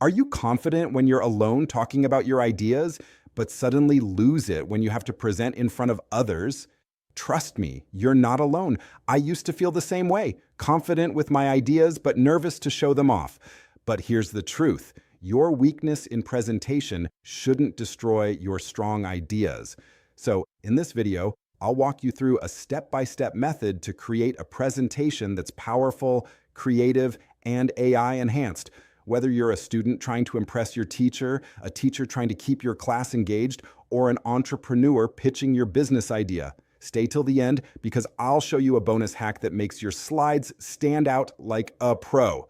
Are you confident when you're alone talking about your ideas, but suddenly lose it when you have to present in front of others? Trust me, you're not alone. I used to feel the same way, confident with my ideas, but nervous to show them off. But here's the truth. Your weakness in presentation shouldn't destroy your strong ideas. So in this video, I'll walk you through a step-by-step method to create a presentation that's powerful, creative, and AI enhanced. Whether you're a student trying to impress your teacher, a teacher trying to keep your class engaged, or an entrepreneur pitching your business idea, stay till the end because I'll show you a bonus hack that makes your slides stand out like a pro.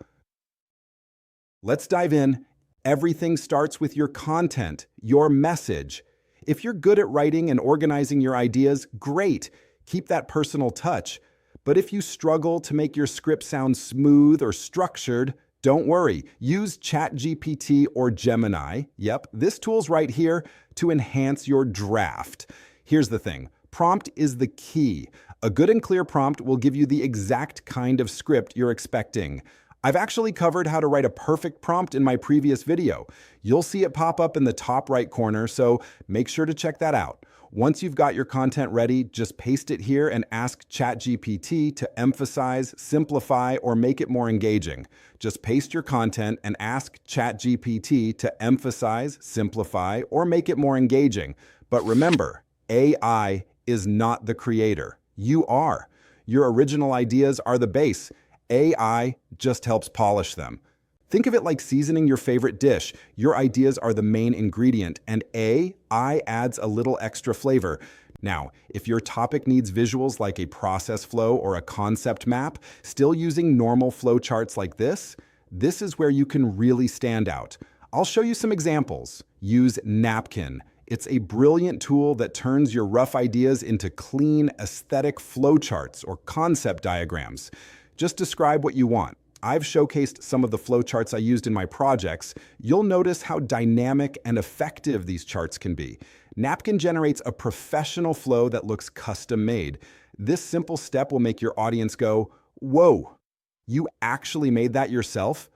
Let's dive in. Everything starts with your content, your message. If you're good at writing and organizing your ideas, great. Keep that personal touch. But if you struggle to make your script sound smooth or structured, don't worry. Use ChatGPT or Gemini. Yep, this tool's right here to enhance your draft. Here's the thing. Prompt is the key. A good and clear prompt will give you the exact kind of script you're expecting. I've actually covered how to write a perfect prompt in my previous video. You'll see it pop up in the top right corner, so make sure to check that out. Once you've got your content ready, just paste it here and ask ChatGPT to emphasize, simplify, or make it more engaging. Just paste your content and ask ChatGPT to emphasize, simplify, or make it more engaging. But remember, AI is not the creator. You are. Your original ideas are the base. AI just helps polish them. Think of it like seasoning your favorite dish. Your ideas are the main ingredient, and AI adds a little extra flavor. Now, if your topic needs visuals like a process flow or a concept map, still using normal flowcharts like this is where you can really stand out. I'll show you some examples. Use Napkin. It's a brilliant tool that turns your rough ideas into clean, aesthetic flowcharts or concept diagrams. Just describe what you want. I've showcased some of the flowcharts I used in my projects. You'll notice how dynamic and effective these charts can be. Napkin generates a professional flow that looks custom-made. This simple step will make your audience go, "Whoa, you actually made that yourself?"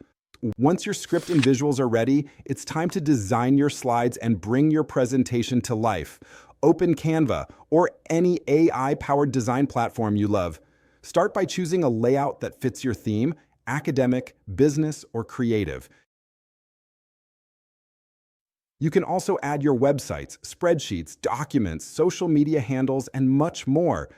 Once your script and visuals are ready, it's time to design your slides and bring your presentation to life. Open Canva or any AI-powered design platform you love. Start by choosing a layout that fits your theme, academic, business, or creative. You can also add your websites, spreadsheets, documents, social media handles, and much more.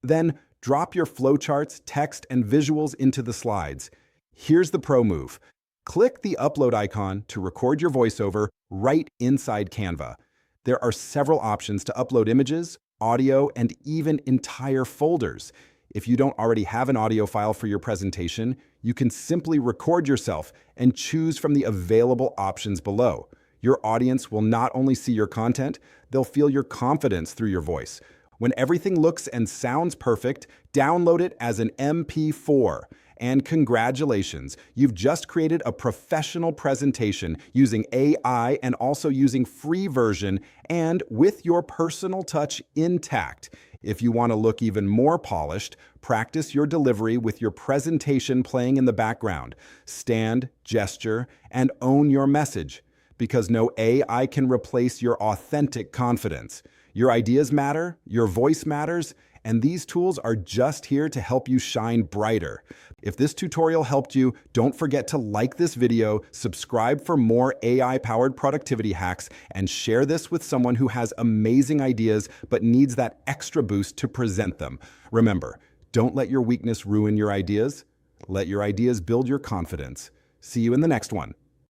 Then drop your flowcharts, text, and visuals into the slides. Here's the pro move. Click the upload icon to record your voiceover right inside Canva. There are several options to upload images, audio, and even entire folders. If you don't already have an audio file for your presentation, you can simply record yourself and choose from the available options below. Your audience will not only see your content, they'll feel your confidence through your voice. When everything looks and sounds perfect, download it as an MP4. And congratulations, you've just created a professional presentation using AI and also using free version and with your personal touch intact. If you want to look even more polished, practice your delivery with your presentation playing in the background. Stand, gesture, and own your message. Because no AI can replace your authentic confidence. Your ideas matter, your voice matters, and these tools are just here to help you shine brighter. If this tutorial helped you, don't forget to like this video, subscribe for more AI-powered productivity hacks, and share this with someone who has amazing ideas but needs that extra boost to present them. Remember, don't let your weakness ruin your ideas. Let your ideas build your confidence. See you in the next one.